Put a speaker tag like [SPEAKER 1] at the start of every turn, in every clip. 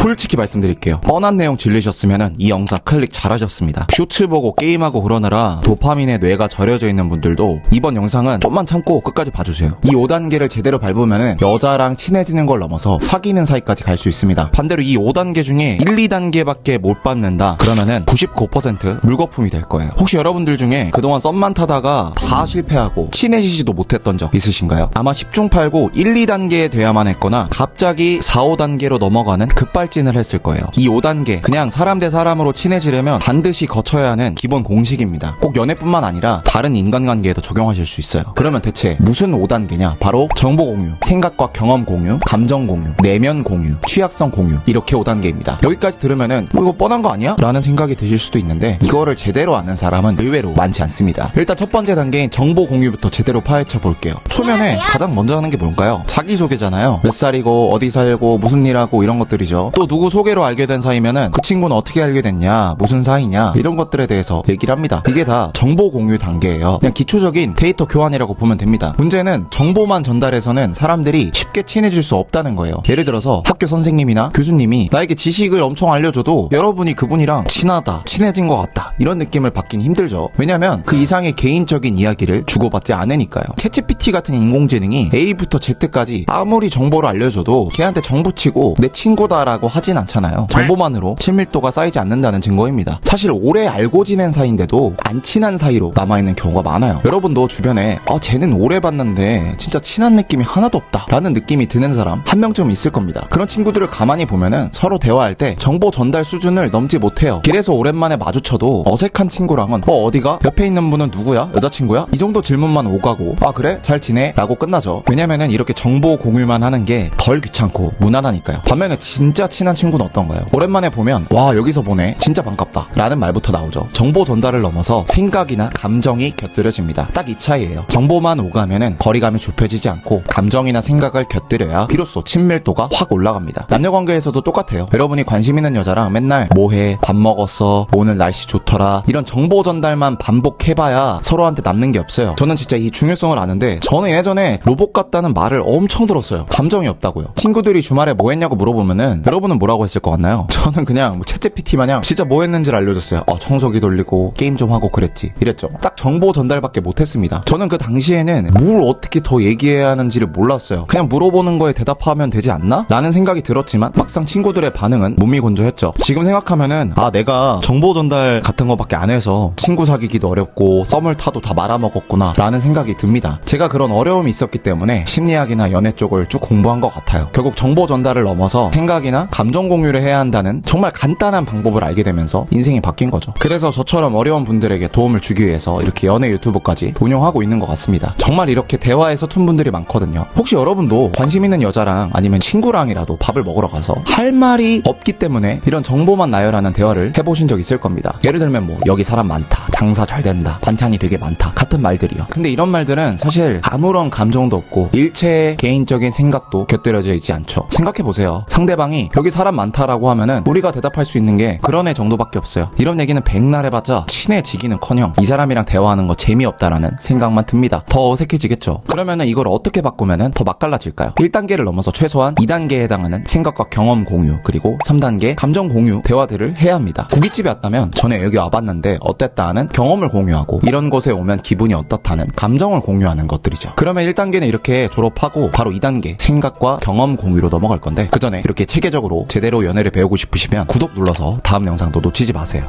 [SPEAKER 1] 솔직히 말씀드릴게요. 뻔한 내용 질리셨으면 이 영상 클릭 잘하셨습니다. 쇼츠 보고 게임하고 그러느라 도파민에 뇌가 절여져 있는 분들도 이번 영상은 좀만 참고 끝까지 봐주세요. 이 5단계를 제대로 밟으면 여자랑 친해지는 걸 넘어서 사귀는 사이까지 갈 수 있습니다. 반대로 이 5단계 중에 1, 2단계밖에 못 받는다 그러면은 99% 물거품이 될 거예요. 혹시 여러분들 중에 그동안 썸만 타다가 다 실패하고 친해지지도 못했던 적 있으신가요? 아마 10중 8구 1, 2단계에 돼야만 했거나 갑자기 4, 5단계로 넘어가는 급발진을 했을 거예요. 이 5단계 그냥 사람 대 사람으로 친해지려면 반드시 거쳐야 하는 기본 공식입니다. 꼭 연애뿐만 아니라 다른 인간관계에도 적용하실 수 있어요. 그러면 대체 무슨 5단계냐? 바로 정보 공유, 생각과 경험 공유, 감정 공유, 내면 공유, 취약성 공유, 이렇게 5단계입니다. 여기까지 들으면은 이거 뻔한 거 아니야? 라는 생각이 드실 수도 있는데 이거를 제대로 아는 사람은 의외로 많지 않습니다. 일단 첫 번째 단계인 정보 공유부터 제대로 파헤쳐 볼게요. 초면에 가장 먼저 하는 게 뭘까요? 자기소개잖아요. 몇 살이고 어디 살고 무슨 일하고 이런 것들이죠. 또 누구 소개로 알게 된 사이면은 그 친구는 어떻게 알게 됐냐, 무슨 사이냐, 이런 것들에 대해서 얘기를 합니다. 이게 다 정보 공유 단계예요. 그냥 기초적인 데이터 교환이라고 보면 됩니다. 문제는 정보만 전달해서는 사람들이 쉽게 친해질 수 없다는 거예요. 예를 들어서 학교 선생님이나 교수님이 나에게 지식을 엄청 알려줘도 여러분이 그분이랑 친하다, 친해진 것 같다, 이런 느낌을 받긴 힘들죠. 왜냐면 그 이상의 개인적인 이야기를 주고받지 않으니까요. 챗GPT 같은 인공지능이 A부터 Z까지 아무리 정보를 알려줘도 걔한테 정 붙이고 내 친구다라고 하진 않잖아요. 정보만으로 친밀도가 쌓이지 않는다는 증거입니다. 사실 오래 알고 지낸 사이인데도 안 친한 사이로 남아있는 경우가 많아요. 여러분도 주변에 쟤는 오래 봤는데 진짜 친한 느낌이 하나도 없다 라는 느낌이 드는 사람 한 명쯤 있을 겁니다. 그런 친구들을 가만히 보면은 서로 대화할 때 정보 전달 수준을 넘지 못해요. 길에서 오랜만에 마주쳐도 어색한 친구랑은 어디가? 옆에 있는 분은 누구야? 여자친구야? 이 정도 질문만 오가고 그래? 잘 지내? 라고 끝나죠. 왜냐면은 이렇게 정보 공유만 하는 게 덜 귀찮고 무난하니까요. 반면에 진짜 친한 친구는 어떤가요? 오랜만에 보면 와 여기서 보네 진짜 반갑다 라는 말부터 나오죠. 정보 전달을 넘어서 생각이나 감정이 곁들여집니다. 딱 이 차이예요. 정보만 오가면은 거리감이 좁혀지지 않고 감정이나 생각을 곁들여야 비로소 친밀도가 확 올라갑니다. 남녀관계에서도 똑같아요. 여러분이 관심 있는 여자랑 맨날 뭐해? 밥 먹었어? 오늘 날씨 좋더라? 이런 정보 전달만 반복해봐야 서로한테 남는 게 없어요. 저는 진짜 이 중요성을 아는데 저는 예전에 로봇 같다는 말을 엄청 들었어요. 감정이 없다고요. 친구들이 주말에 뭐 했냐고 물어보면은 여러분은 뭐라고 했을 것 같나요? 저는 그냥 챗GPT 마냥 진짜 뭐 했는지를 알려줬어요. 청소기 돌리고 게임 좀 하고 그랬지 이랬죠. 딱 정보 전달밖에 못했습니다. 저는 그 당시에는 뭘 어떻게 더 얘기해야 하는지를 몰랐어요. 그냥 물어보는 거에 대답하면 되지 않나? 라는 생각이 들었지만 막상 친구들의 반응은 무미건조했죠. 지금 생각하면은 내가 정보 전달 같은 거밖에 안 해서 친구 사귀기도 어렵고 썸을 타도 다 말아먹었구나 라는 생각이 듭니다. 제가 그런 어려움이 있었기 때문에 심리학이나 연애 쪽을 쭉 공부한 것 같아요. 결국 정보 전달을 넘어서 생각이나 감정 공유를 해야 한다는 정말 간단한 방법을 알게 되면서 인생이 바뀐 거죠. 그래서 저처럼 어려운 분들에게 도움을 주기 위해서 이렇게 연애 유튜브까지 운영하고 있는 것 같습니다. 정말 이렇게 대화에 서툰 분들이 많거든요. 혹시 여러분도 관심 있는 여자랑 아니면 친구랑이라도 밥을 먹으러 가서 할 말이 없기 때문에 이런 정보만 나열하는 대화를 해보신 적 있을 겁니다. 예를 들면 여기 사람 많다, 장사 잘 된다, 반찬이 되게 많다 같은 말들이요. 근데 이런 말들은 사실 아무런 감정도 없고 일체의 개인적인 생각도 곁들여져 있지 않죠. 생각해보세요. 상대방이 여기 사람 많다라고 하면은 우리가 대답할 수 있는 게 그런 애 정도밖에 없어요. 이런 얘기는 백날 해봤자 친해지기는커녕 이 사람이랑 대화하는 거 재미없다라는 생각만 듭니다. 더 어색해지겠죠. 그러면은 이걸 어떻게 바꾸면은 더 맛깔나질까요? 1단계를 넘어서 최소한 2단계에 해당하는 생각과 경험 공유, 그리고 3단계 감정 공유 대화들을 해야 합니다. 고깃집에 왔다면 전에 여기 와봤는데 어땠다 하는 경험을 공유하고 이런 곳에 오면 기분이 어떻다는 감정을 공유하는 것들이죠. 그러면 1단계는 이렇게 졸업하고 바로 2단계 생각과 경험 공유로 넘어갈 건데 그 전에 이렇게 체계적으로 제대로 연애를 배우고 싶으시면 구독 눌러서 다음 영상도 놓치지 마세요.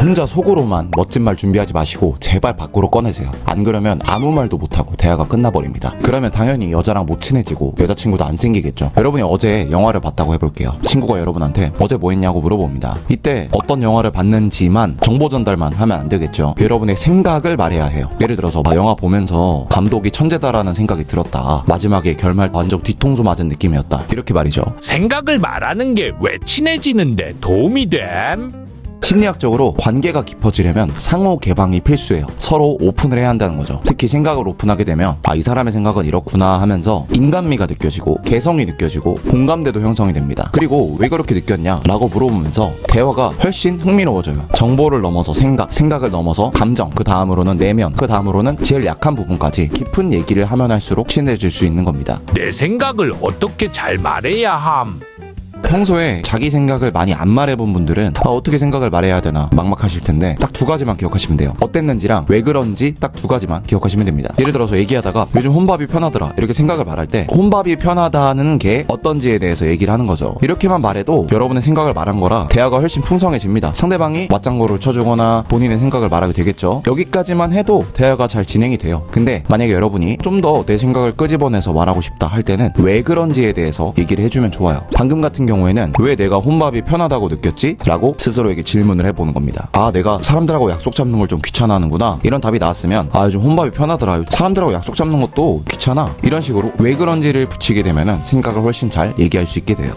[SPEAKER 1] 혼자 속으로만 멋진 말 준비하지 마시고 제발 밖으로 꺼내세요. 안 그러면 아무 말도 못하고 대화가 끝나버립니다. 그러면 당연히 여자랑 못 친해지고 여자친구도 안 생기겠죠. 여러분이 어제 영화를 봤다고 해볼게요. 친구가 여러분한테 어제 뭐 했냐고 물어봅니다. 이때 어떤 영화를 봤는지만 정보 전달만 하면 안 되겠죠. 여러분의 생각을 말해야 해요. 예를 들어서 영화 보면서 감독이 천재다라는 생각이 들었다. 마지막에 결말 완전 뒤통수 맞은 느낌이었다. 이렇게 말이죠.
[SPEAKER 2] 생각을 말하는 게 왜 친해지는데 도움이 됨?
[SPEAKER 1] 심리학적으로 관계가 깊어지려면 상호 개방이 필수예요. 서로 오픈을 해야 한다는 거죠. 특히 생각을 오픈하게 되면 이 사람의 생각은 이렇구나 하면서 인간미가 느껴지고 개성이 느껴지고 공감대도 형성이 됩니다. 그리고 왜 그렇게 느꼈냐 라고 물어보면서 대화가 훨씬 흥미로워져요. 정보를 넘어서 생각을 넘어서 감정, 그 다음으로는 내면, 그 다음으로는 제일 약한 부분까지 깊은 얘기를 하면 할수록 친해질 수 있는 겁니다.
[SPEAKER 2] 내 생각을 어떻게 잘 말해야 함?
[SPEAKER 1] 평소에 자기 생각을 많이 안 말해본 분들은 어떻게 생각을 말해야 되나 막막하실 텐데 딱 두 가지만 기억하시면 돼요. 어땠는지랑 왜 그런지 딱 두 가지만 기억하시면 됩니다. 예를 들어서 얘기하다가 요즘 혼밥이 편하더라 이렇게 생각을 말할 때 혼밥이 편하다는 게 어떤지에 대해서 얘기를 하는 거죠. 이렇게만 말해도 여러분의 생각을 말한 거라 대화가 훨씬 풍성해집니다. 상대방이 맞장구를 쳐주거나 본인의 생각을 말하게 되겠죠. 여기까지만 해도 대화가 잘 진행이 돼요. 근데 만약에 여러분이 좀 더 내 생각을 끄집어내서 말하고 싶다 할 때는 왜 그런지에 대해서 얘기를 해주면 좋아요. 방금 같은 경우에는 왜 내가 혼밥이 편하다고 느꼈지? 라고 스스로에게 질문을 해보는 겁니다. 내가 사람들하고 약속 잡는 걸 좀 귀찮아하는구나. 이런 답이 나왔으면 요즘 혼밥이 편하더라. 사람들하고 약속 잡는 것도 귀찮아. 이런 식으로 왜 그런지를 붙이게 되면 생각을 훨씬 잘 얘기할 수 있게 돼요.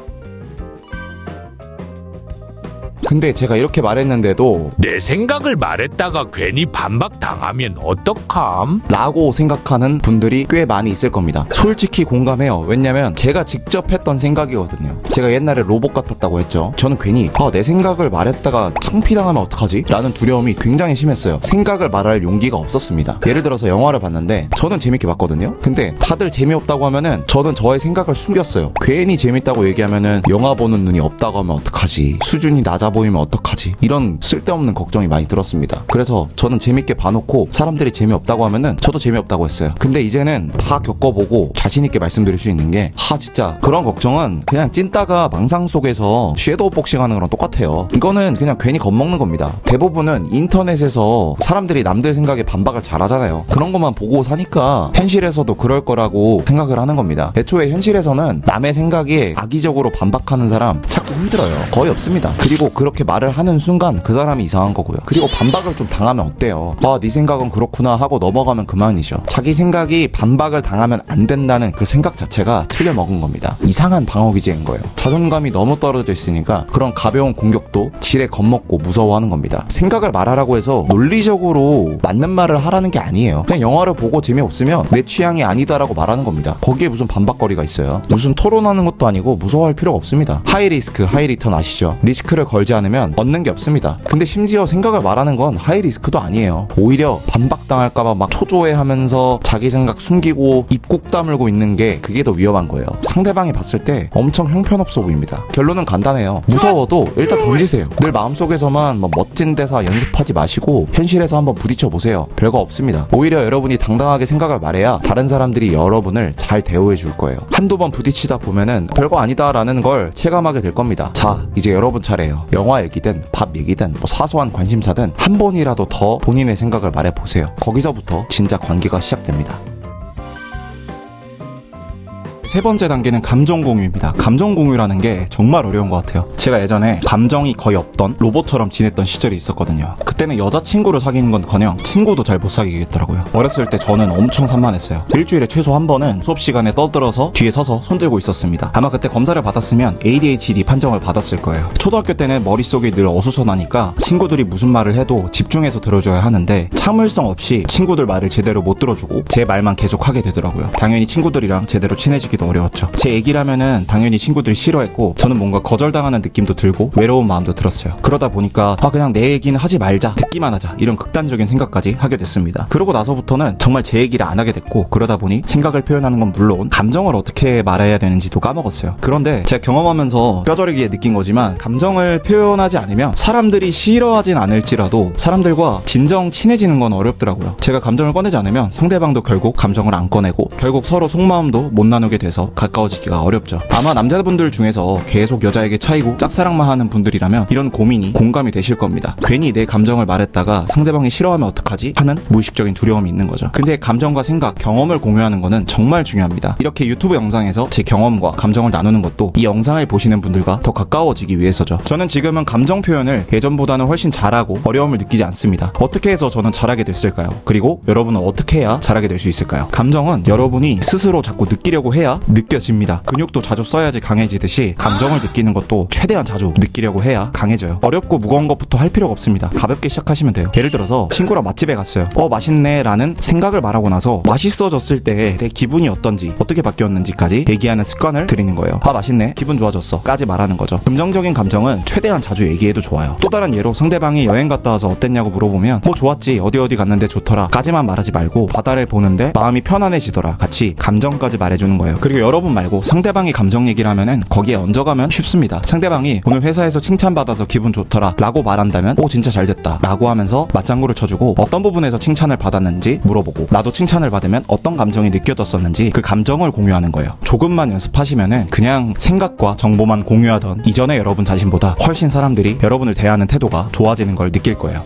[SPEAKER 1] 근데 제가 이렇게 말했는데도
[SPEAKER 2] 내 생각을 말했다가 괜히 반박당하면 어떡함?
[SPEAKER 1] 라고 생각하는 분들이 꽤 많이 있을 겁니다. 솔직히 공감해요. 왜냐면 제가 직접 했던 생각이거든요. 제가 옛날에 로봇 같았다고 했죠. 저는 괜히 내 생각을 말했다가 창피당하면 어떡하지? 라는 두려움이 굉장히 심했어요. 생각을 말할 용기가 없었습니다. 예를 들어서 영화를 봤는데 저는 재밌게 봤거든요. 근데 다들 재미없다고 하면은 저는 저의 생각을 숨겼어요. 괜히 재밌다고 얘기하면은 영화 보는 눈이 없다고 하면 어떡하지? 수준이 낮아 보이면 어떡하지? 이런 쓸데없는 걱정이 많이 들었습니다. 그래서 저는 재밌게 봐놓고 사람들이 재미없다고 하면은 저도 재미없다고 했어요. 근데 이제는 다 겪어보고 자신있게 말씀드릴 수 있는 게 진짜 그런 걱정은 그냥 찐따가 망상 속에서 섀도우 복싱 하는 거랑 똑같아요. 이거는 그냥 괜히 겁먹는 겁니다. 대부분은 인터넷에서 사람들이 남들 생각에 반박을 잘하잖아요. 그런 것만 보고 사니까 현실에서도 그럴 거라고 생각을 하는 겁니다. 애초에 현실에서는 남의 생각에 악의적으로 반박하는 사람 찾기 힘들어요. 거의 없습니다. 그리고 그렇게 말을 하는 순간 그 사람이 이상한 거고요. 그리고 반박을 좀 당하면 어때요? 네 생각은 그렇구나 하고 넘어가면 그만이죠. 자기 생각이 반박을 당하면 안 된다는 그 생각 자체가 틀려먹은 겁니다. 이상한 방어기제인 거예요. 자존감이 너무 떨어져 있으니까 그런 가벼운 공격도 지레 겁먹고 무서워하는 겁니다. 생각을 말하라고 해서 논리적으로 맞는 말을 하라는 게 아니에요. 그냥 영화를 보고 재미없으면 내 취향이 아니다라고 말하는 겁니다. 거기에 무슨 반박거리가 있어요? 무슨 토론하는 것도 아니고 무서워할 필요가 없습니다. 하이 리스크 하이 리턴 아시죠? 리스크를 걸지 않으면 얻는 게 없습니다. 근데 심지어 생각을 말하는 건 하이 리스크도 아니에요. 오히려 반박당할까봐 막 초조해하면서 자기 생각 숨기고 입 꾹 다물고 있는 게 그게 더 위험한 거예요. 상대방이 봤을 때 엄청 형편없어 보입니다. 결론은 간단해요. 무서워도 일단 던지세요. 늘 마음속에서만 멋진 대사 연습하지 마시고 현실에서 한번 부딪혀 보세요. 별거 없습니다. 오히려 여러분이 당당하게 생각을 말해야 다른 사람들이 여러분을 잘 대우해 줄 거예요. 한두 번 부딪히다 보면은 별거 아니다라는 걸 체감하게 될 겁니다. 자, 이제 여러분 차례예요. 영화 얘기든 밥 얘기든 사소한 관심사든 한 번이라도 더 본인의 생각을 말해보세요. 거기서부터 진짜 관계가 시작됩니다. 세 번째 단계는 감정 공유입니다. 감정 공유라는 게 정말 어려운 것 같아요. 제가 예전에 감정이 거의 없던 로봇처럼 지냈던 시절이 있었거든요. 그때는 여자친구를 사귀는 건커녕 친구도 잘 못 사귀겠더라고요. 어렸을 때 저는 엄청 산만했어요. 일주일에 최소 한 번은 수업 시간에 떠들어서 뒤에 서서 손들고 있었습니다. 아마 그때 검사를 받았으면 ADHD 판정을 받았을 거예요. 초등학교 때는 머릿속이 늘 어수선하니까 친구들이 무슨 말을 해도 집중해서 들어줘야 하는데 참을성 없이 친구들 말을 제대로 못 들어주고 제 말만 계속 하게 되더라고요. 당연히 친구들이랑 제대로 친해지기도 어려웠죠. 제 얘기를 하면은 당연히 친구들이 싫어했고 저는 뭔가 거절당하는 느낌도 들고 외로운 마음도 들었어요. 그러다 보니까 그냥 내 얘기는 하지 말자, 듣기만 하자, 이런 극단적인 생각까지 하게 됐습니다. 그러고 나서부터는 정말 제 얘기를 안 하게 됐고, 그러다 보니 생각을 표현하는 건 물론 감정을 어떻게 말해야 되는지도 까먹었어요. 그런데 제가 경험하면서 뼈저리게 느낀 거지만 감정을 표현하지 않으면 사람들이 싫어하진 않을지라도 사람들과 진정 친해지는 건 어렵더라고요. 제가 감정을 꺼내지 않으면 상대방도 결국 감정을 안 꺼내고 결국 서로 속마음도 못 나누게 돼서 가까워지기가 어렵죠. 아마 남자분들 중에서 계속 여자에게 차이고 짝사랑만 하는 분들이라면 이런 고민이 공감이 되실 겁니다. 괜히 내 감정을 말했다가 상대방이 싫어하면 어떡하지? 하는 무의식적인 두려움이 있는 거죠. 근데 감정과 생각, 경험을 공유하는 거는 정말 중요합니다. 이렇게 유튜브 영상에서 제 경험과 감정을 나누는 것도 이 영상을 보시는 분들과 더 가까워지기 위해서죠. 저는 지금은 감정 표현을 예전보다는 훨씬 잘하고 어려움을 느끼지 않습니다. 어떻게 해서 저는 잘하게 됐을까요? 그리고 여러분은 어떻게 해야 잘하게 될 수 있을까요? 감정은 여러분이 스스로 자꾸 느끼려고 해야 느껴집니다. 근육도 자주 써야지 강해지듯이 감정을 느끼는 것도 최대한 자주 느끼려고 해야 강해져요. 어렵고 무거운 것부터 할 필요가 없습니다. 가볍게 시작하시면 돼요. 예를 들어서 친구랑 맛집에 갔어요. 맛있네 라는 생각을 말하고 나서 맛있어졌을 때 내 기분이 어떤지, 어떻게 바뀌었는지까지 얘기하는 습관을 들이는 거예요. 맛있네, 기분 좋아졌어 까지 말하는 거죠. 긍정적인 감정은 최대한 자주 얘기해도 좋아요. 또 다른 예로 상대방이 여행 갔다 와서 어땠냐고 물어보면 좋았지, 어디 갔는데 좋더라 까지만 말하지 말고 바다를 보는데 마음이 편안해지더라 같이 감정까지 말해주는 거예요. 그리고 여러분 말고 상대방이 감정 얘기를 하면은 거기에 얹어가면 쉽습니다. 상대방이 오늘 회사에서 칭찬받아서 기분 좋더라 라고 말한다면 진짜 잘됐다 라고 하면서 맞장구를 쳐주고, 어떤 부분에서 칭찬을 받았는지 물어보고, 나도 칭찬을 받으면 어떤 감정이 느껴졌었는지 그 감정을 공유하는 거예요. 조금만 연습하시면은 그냥 생각과 정보만 공유하던 이전의 여러분 자신보다 훨씬 사람들이 여러분을 대하는 태도가 좋아지는 걸 느낄 거예요.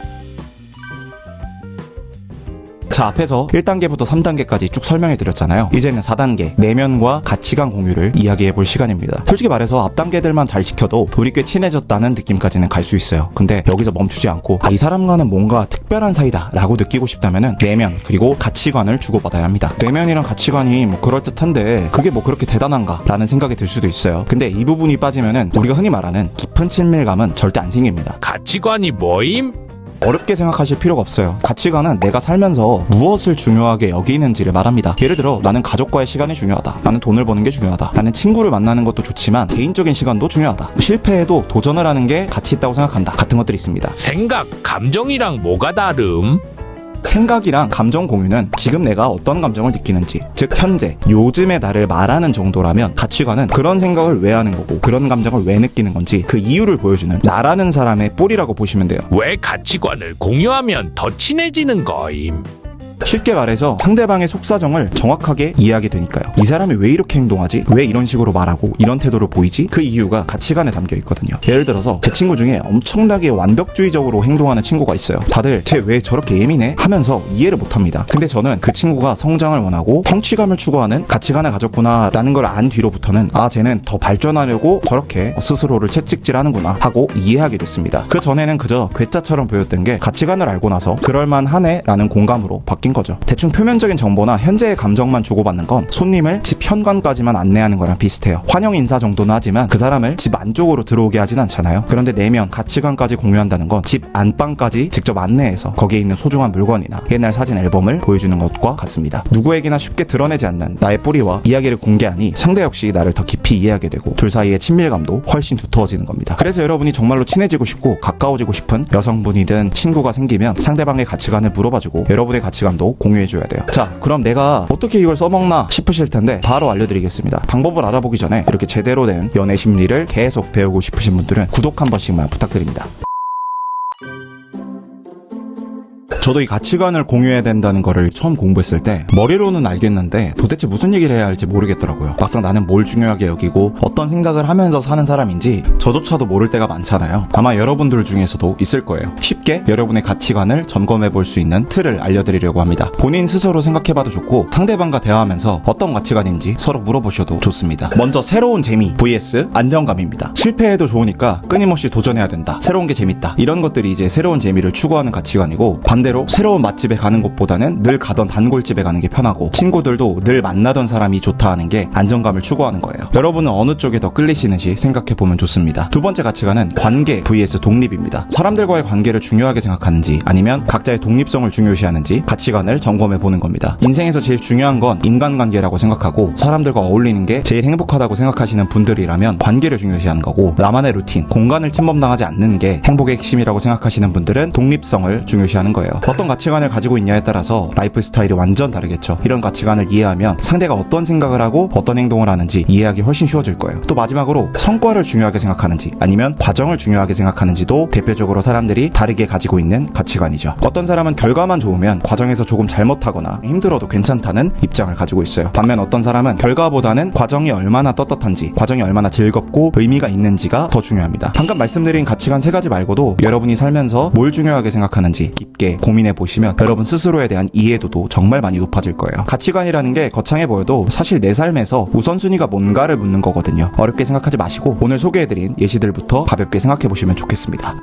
[SPEAKER 1] 자, 앞에서 1단계부터 3단계까지 쭉 설명해 드렸잖아요. 이제는 4단계, 내면과 가치관 공유를 이야기해 볼 시간입니다. 솔직히 말해서 앞 단계들만 잘 지켜도 우리 꽤 친해졌다는 느낌까지는 갈 수 있어요. 근데 여기서 멈추지 않고 이 사람과는 뭔가 특별한 사이다 라고 느끼고 싶다면은 내면 그리고 가치관을 주고받아야 합니다. 내면이랑 가치관이 그럴듯한데 그게 그렇게 대단한가 라는 생각이 들 수도 있어요. 근데 이 부분이 빠지면은 우리가 흔히 말하는 깊은 친밀감은 절대 안 생깁니다.
[SPEAKER 2] 가치관이 뭐임?
[SPEAKER 1] 어렵게 생각하실 필요가 없어요. 가치관은 내가 살면서 무엇을 중요하게 여기는지를 말합니다. 예를 들어 나는 가족과의 시간이 중요하다, 나는 돈을 버는 게 중요하다, 나는 친구를 만나는 것도 좋지만 개인적인 시간도 중요하다, 실패해도 도전을 하는 게 가치 있다고 생각한다 같은 것들이 있습니다.
[SPEAKER 2] 생각, 감정이랑 뭐가 다름?
[SPEAKER 1] 생각이랑 감정 공유는 지금 내가 어떤 감정을 느끼는지, 즉 현재 요즘의 나를 말하는 정도라면, 가치관은 그런 생각을 왜 하는 거고 그런 감정을 왜 느끼는 건지 그 이유를 보여주는 나라는 사람의 뿌리라고 보시면 돼요.
[SPEAKER 2] 왜 가치관을 공유하면 더 친해지는 거임?
[SPEAKER 1] 쉽게 말해서 상대방의 속사정을 정확하게 이해하게 되니까요. 이 사람이 왜 이렇게 행동하지? 왜 이런 식으로 말하고 이런 태도를 보이지? 그 이유가 가치관에 담겨 있거든요. 예를 들어서 제 친구 중에 엄청나게 완벽주의적으로 행동하는 친구가 있어요. 다들 쟤 왜 저렇게 예민해? 하면서 이해를 못합니다. 근데 저는 그 친구가 성장을 원하고 성취감을 추구하는 가치관을 가졌구나 라는 걸 안 뒤로부터는 쟤는 더 발전하려고 저렇게 스스로를 채찍질하는구나 하고 이해하게 됐습니다. 그 전에는 그저 괴짜처럼 보였던 게 가치관을 알고 나서 그럴만하네 라는 공감으로 바뀐 거죠. 대충 표면적인 정보나 현재의 감정만 주고받는 건 손님을 집 현관까지만 안내하는 거랑 비슷해요. 환영 인사 정도는 하지만 그 사람을 집 안쪽으로 들어오게 하진 않잖아요. 그런데 내면 가치관까지 공유한다는 건 집 안방까지 직접 안내해서 거기에 있는 소중한 물건이나 옛날 사진 앨범을 보여주는 것과 같습니다. 누구에게나 쉽게 드러내지 않는 나의 뿌리와 이야기를 공개하니 상대 역시 나를 더 깊이 이해하게 되고 둘 사이의 친밀감도 훨씬 두터워지는 겁니다. 그래서 여러분이 정말로 친해지고 싶고 가까워지고 싶은 여성분이든 친구가 생기면 상대방의 가치관을 물어봐주고 여러분의 가치관도 공유해줘야 돼요. 자, 그럼 내가 어떻게 이걸 써먹나 싶으실 텐데 바로 알려드리겠습니다. 방법을 알아보기 전에 이렇게 제대로 된 연애 심리를 계속 배우고 싶으신 분들은 구독 한 번씩만 부탁드립니다. 저도 이 가치관을 공유해야 된다는 거를 처음 공부했을 때 머리로는 알겠는데 도대체 무슨 얘기를 해야 할지 모르겠더라고요. 막상 나는 뭘 중요하게 여기고 어떤 생각을 하면서 사는 사람인지 저조차도 모를 때가 많잖아요. 아마 여러분들 중에서도 있을 거예요. 쉽게 여러분의 가치관을 점검해 볼 수 있는 틀을 알려드리려고 합니다. 본인 스스로 생각해봐도 좋고 상대방과 대화하면서 어떤 가치관인지 서로 물어보셔도 좋습니다. 먼저 새로운 재미 vs 안정감입니다. 실패해도 좋으니까 끊임없이 도전해야 된다, 새로운 게 재밌다, 이런 것들이 이제 새로운 재미를 추구하는 가치관이고, 반대로 새로운 맛집에 가는 것보다는 늘 가던 단골집에 가는 게 편하고 친구들도 늘 만나던 사람이 좋다 하는 게 안정감을 추구하는 거예요. 여러분은 어느 쪽에 더 끌리시는지 생각해보면 좋습니다. 두 번째 가치관은 관계 vs 독립입니다. 사람들과의 관계를 중요하게 생각하는지 아니면 각자의 독립성을 중요시하는지 가치관을 점검해보는 겁니다. 인생에서 제일 중요한 건 인간관계라고 생각하고 사람들과 어울리는 게 제일 행복하다고 생각하시는 분들이라면 관계를 중요시하는 거고, 나만의 루틴, 공간을 침범당하지 않는 게 행복의 핵심이라고 생각하시는 분들은 독립성을 중요시하는 거예요. 어떤 가치관을 가지고 있냐에 따라서 라이프 스타일이 완전 다르겠죠. 이런 가치관을 이해하면 상대가 어떤 생각을 하고 어떤 행동을 하는지 이해하기 훨씬 쉬워질 거예요. 또 마지막으로 성과를 중요하게 생각하는지 아니면 과정을 중요하게 생각하는지도 대표적으로 사람들이 다르게 가지고 있는 가치관이죠. 어떤 사람은 결과만 좋으면 과정에서 조금 잘못하거나 힘들어도 괜찮다는 입장을 가지고 있어요. 반면 어떤 사람은 결과보다는 과정이 얼마나 떳떳한지, 과정이 얼마나 즐겁고 의미가 있는지가 더 중요합니다. 방금 말씀드린 가치관 3가지 말고도 여러분이 살면서 뭘 중요하게 생각하는지 깊게 고민해 보시면 여러분 스스로에 대한 이해도도 정말 많이 높아질 거예요. 가치관이라는 게 거창해 보여도 사실 내 삶에서 우선순위가 뭔가를 묻는 거거든요. 어렵게 생각하지 마시고 오늘 소개해드린 예시들부터 가볍게 생각해 보시면 좋겠습니다.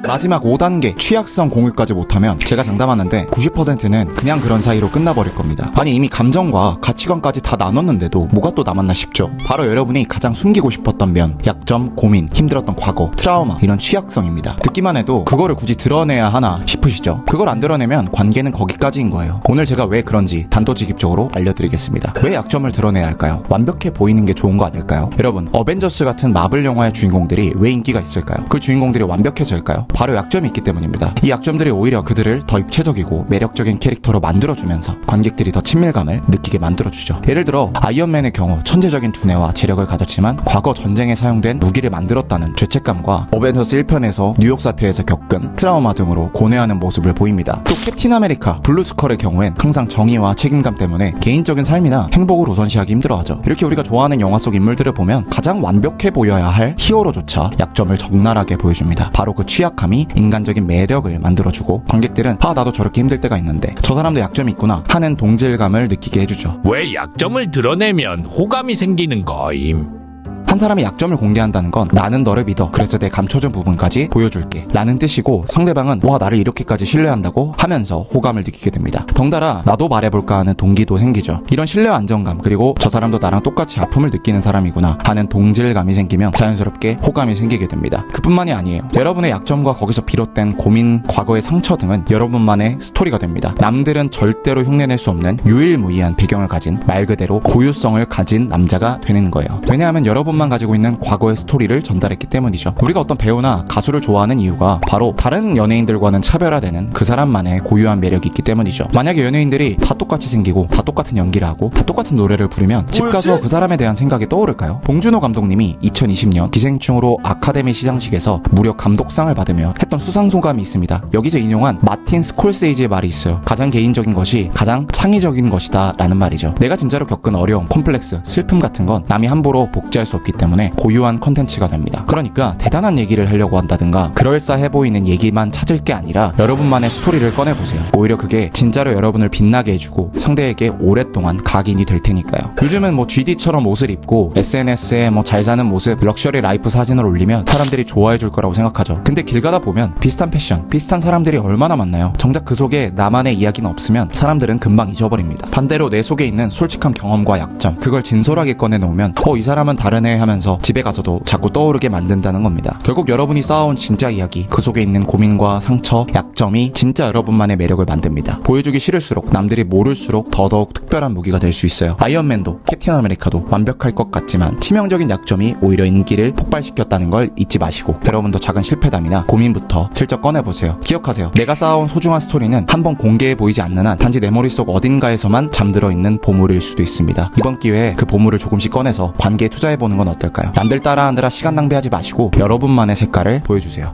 [SPEAKER 1] 마지막 5단계 취약성 공유까지 못하면 제가 장담하는데 90%는 그냥 그런 사이로 끝나버릴 겁니다. 아니 이미 감정과 가치관까지 다 나눴는데도 뭐가 또 남았나 싶죠. 바로 여러분이 가장 숨기고 싶었던 면, 약점, 고민, 힘들었던 과거, 트라우마 이런 취약성입니다. 듣기만 해도 그거를 굳이 드러내야 하나 싶으시죠? 그걸 안 드러내면 관계는 거기까지인 거예요. 오늘 제가 왜 그런지 단도직입적으로 알려드리겠습니다. 왜 약점을 드러내야 할까요? 완벽해 보이는 게 좋은 거 아닐까요? 여러분, 어벤져스 같은 마블 영화의 주인공들이 왜 인기가 있을까요? 그 주인공들이 완벽해서일까요? 바로 약점이 있기 때문입니다. 이 약점들이 오히려 그들을 더 입체적이고 매력적인 캐릭터로 만들어주면서 관객들이 더 친밀감을 느끼게 만들어주죠. 예를 들어 아이언맨의 경우 천재적인 두뇌와 재력을 가졌지만 과거 전쟁에 사용된 무기를 만들었다는 죄책감과 어벤져스 1편에서 뉴욕 사태에서 겪은 트라우마 등으로 고뇌하는 모습을 보입니다. 또 캡틴 아메리카, 블루스컬의 경우엔 항상 정의와 책임감 때문에 개인적인 삶이나 행복을 우선시하기 힘들어하죠. 이렇게 우리가 좋아하는 영화 속 인물들을 보면 가장 완벽해 보여야 할 히어로조차 약점을 적나라하게 보여줍니다. 바로 그 취약함이 인간적인 매력을 만들어주고 관객들은 나도 저렇게 힘들 때가 있는데 저 사람도 약점이 있구나 하는 동질감을 느끼게 해주죠.
[SPEAKER 2] 왜 약점을 드러내면 호감이 생기는 거임?
[SPEAKER 1] 한 사람이 약점을 공개한다는 건 나는 너를 믿어, 그래서 내 감춰준 부분까지 보여줄게 라는 뜻이고, 상대방은 와 나를 이렇게까지 신뢰한다고 하면서 호감을 느끼게 됩니다. 덩달아 나도 말해볼까 하는 동기도 생기죠. 이런 신뢰와 안정감, 그리고 저 사람도 나랑 똑같이 아픔을 느끼는 사람이구나 하는 동질감이 생기면 자연스럽게 호감이 생기게 됩니다. 그뿐만이 아니에요. 여러분의 약점과 거기서 비롯된 고민, 과거의 상처 등은 여러분만의 스토리가 됩니다. 남들은 절대로 흉내낼 수 없는 유일무이한 배경을 가진, 말 그대로 고유성을 가진 남자가 되는 거예요. 왜냐하면 여러분만 가지고 있는 과거의 스토리를 전달했기 때문이죠. 우리가 어떤 배우나 가수를 좋아하는 이유가 바로 다른 연예인들과는 차별화되는 그 사람만의 고유한 매력이 있기 때문이죠. 만약에 연예인들이 다 똑같이 생기고 다 똑같은 연기를 하고 다 똑같은 노래를 부르면 집 가서 그 사람에 대한 생각이 떠오를까요? 봉준호 감독님이 2020년 기생충으로 아카데미 시상식에서 무려 감독상을 받으며 했던 수상소감이 있습니다. 여기서 인용한 마틴 스콜세이지의 말이 있어요. 가장 개인적인 것이 가장 창의적인 것이다 라는 말이죠. 내가 진짜로 겪은 어려움, 콤플렉스, 슬픔 같은 건 남이 함부로 복제할 수 없기 때문에 고유한 컨텐츠가 됩니다. 그러니까 대단한 얘기를 하려고 한다든가 그럴싸해 보이는 얘기만 찾을 게 아니라 여러분만의 스토리를 꺼내보세요. 오히려 그게 진짜로 여러분을 빛나게 해주고 상대에게 오랫동안 각인이 될 테니까요. 요즘은 GD처럼 옷을 입고 SNS에 잘 사는 모습, 럭셔리 라이프 사진을 올리면 사람들이 좋아해 줄 거라고 생각하죠. 근데 길 가다 보면 비슷한 패션, 비슷한 사람들이 얼마나 많나요? 정작 그 속에 나만의 이야기는 없으면 사람들은 금방 잊어버립니다. 반대로 내 속에 있는 솔직한 경험과 약점, 그걸 진솔하게 꺼내놓으면 이 사람은 다르네 하면서 집에 가서도 자꾸 떠오르게 만든다는 겁니다. 결국 여러분이 쌓아온 진짜 이야기, 그 속에 있는 고민과 상처, 약점이 진짜 여러분만의 매력을 만듭니다. 보여주기 싫을수록, 남들이 모를수록 더더욱 특별한 무기가 될 수 있어요. 아이언맨도 캡틴 아메리카도 완벽할 것 같지만 치명적인 약점이 오히려 인기를 폭발시켰다는 걸 잊지 마시고 여러분도 작은 실패담이나 고민부터 슬쩍 꺼내보세요. 기억하세요. 내가 쌓아온 소중한 스토리는 한번 공개해 보이지 않는 한 단지 내 머릿속 어딘가에서만 잠들어 있는 보물일 수도 있습니다. 이번 기회에 그 보물을 조금씩 꺼내서 관계에 투자해보는 건 어떨까요? 남들 따라하느라 시간 낭비하지 마시고 여러분만의 색깔을 보여주세요.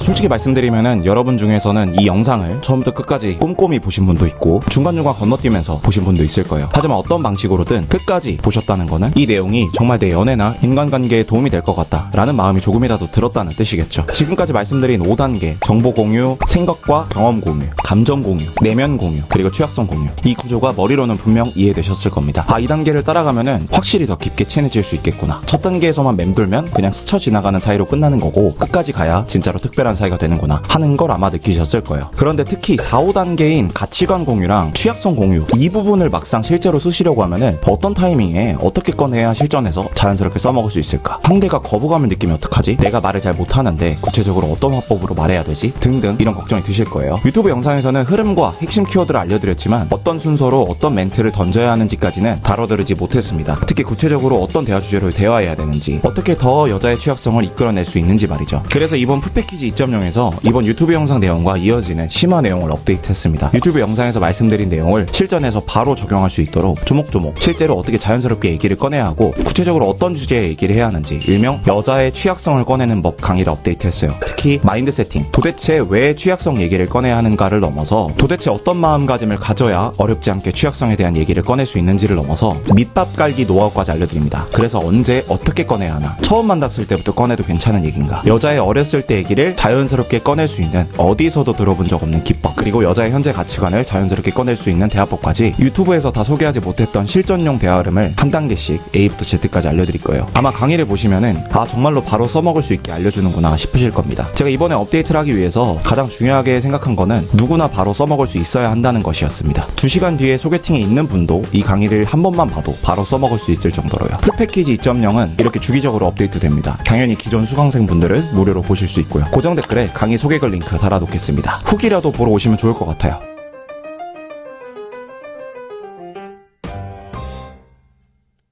[SPEAKER 1] 솔직히 말씀드리면은 여러분 중에서는 이 영상을 처음부터 끝까지 꼼꼼히 보신 분도 있고 중간중간 건너뛰면서 보신 분도 있을 거예요. 하지만 어떤 방식으로든 끝까지 보셨다는 거는 이 내용이 정말 내 연애나 인간관계에 도움이 될 것 같다 라는 마음이 조금이라도 들었다는 뜻이겠죠. 지금까지 말씀드린 5단계 정보 공유, 생각과 경험 공유, 감정 공유, 내면 공유, 그리고 취약성 공유, 이 구조가 머리로는 분명 이해되셨을 겁니다. 이 단계를 따라가면은 확실히 더 깊게 친해질 수 있겠구나. 첫 단계에서만 맴돌면 그냥 스쳐 지나가는 사이로 끝나는 거고 끝까지 가야 진짜로 특별한 사이가 되는구나 하는 걸 아마 느끼셨을 거예요. 그런데 특히 4, 5단계인 가치관 공유랑 취약성 공유, 이 부분을 막상 실제로 쓰시려고 하면은 어떤 타이밍에 어떻게 꺼내야 실전에서 자연스럽게 써먹을 수 있을까? 상대가 거부감을 느끼면 어떡하지? 내가 말을 잘 못하는데 구체적으로 어떤 화법으로 말해야 되지? 등등 이런 걱정이 드실 거예요. 유튜브 영상에서는 흐름과 핵심 키워드를 알려드렸지만 어떤 순서로 어떤 멘트를 던져야 하는지까지는 다뤄드리지 못했습니다. 특히 구체적으로 어떤 대화 주제로 대화해야 되는지, 어떻게 더 여자의 취약성을 이끌어낼 수 있는지 말이죠. 그래서 이번 풀패키지 2.0에서 이번 유튜브 영상 내용과 이어지는 심화 내용을 업데이트했습니다. 유튜브 영상에서 말씀드린 내용을 실전에서 바로 적용할 수 있도록 조목조목 실제로 어떻게 자연스럽게 얘기를 꺼내야 하고 구체적으로 어떤 주제의 얘기를 해야 하는지, 일명 여자의 취약성을 꺼내는 법 강의를 업데이트했어요. 특히 마인드 세팅, 도대체 왜 취약성 얘기를 꺼내야 하는가를 넘어서 도대체 어떤 마음가짐을 가져야 어렵지 않게 취약성에 대한 얘기를 꺼낼 수 있는지를 넘어서 밑밥 깔기 노하우까지 알려드립니다. 그래서 언제 어떻게 꺼내야 하나, 처음 만났을 때부터 꺼내도 괜찮은 얘기인가, 여자의 어렸을 때 얘기를 자연스럽게 꺼낼 수 있는 어디서도 들어본 적 없는 기법, 그리고 여자의 현재 가치관을 자연스럽게 꺼낼 수 있는 대화법까지 유튜브에서 다 소개하지 못했던 실전용 대화 흐름을 한 단계씩 A부터 Z까지 알려드릴 거예요. 아마 강의를 보시면은 정말로 바로 써먹을 수 있게 알려주는구나 싶으실 겁니다. 제가 이번에 업데이트를 하기 위해서 가장 중요하게 생각한 거는 누구나 바로 써먹을 수 있어야 한다는 것이었습니다. 2시간 뒤에 소개팅에 있는 분도 이 강의를 한 번만 봐도 바로 써먹을 수 있을 정도로요. 풀패키지 2.0은 이렇게 주기적으로 업데이트됩니다. 당연히 기존 수강생분들은 무료로 보실 수 있고요. 고정 댓글에 강의 소개글 링크 달아놓겠습니다. 후기라도 보러 오시면 좋을 것 같아요.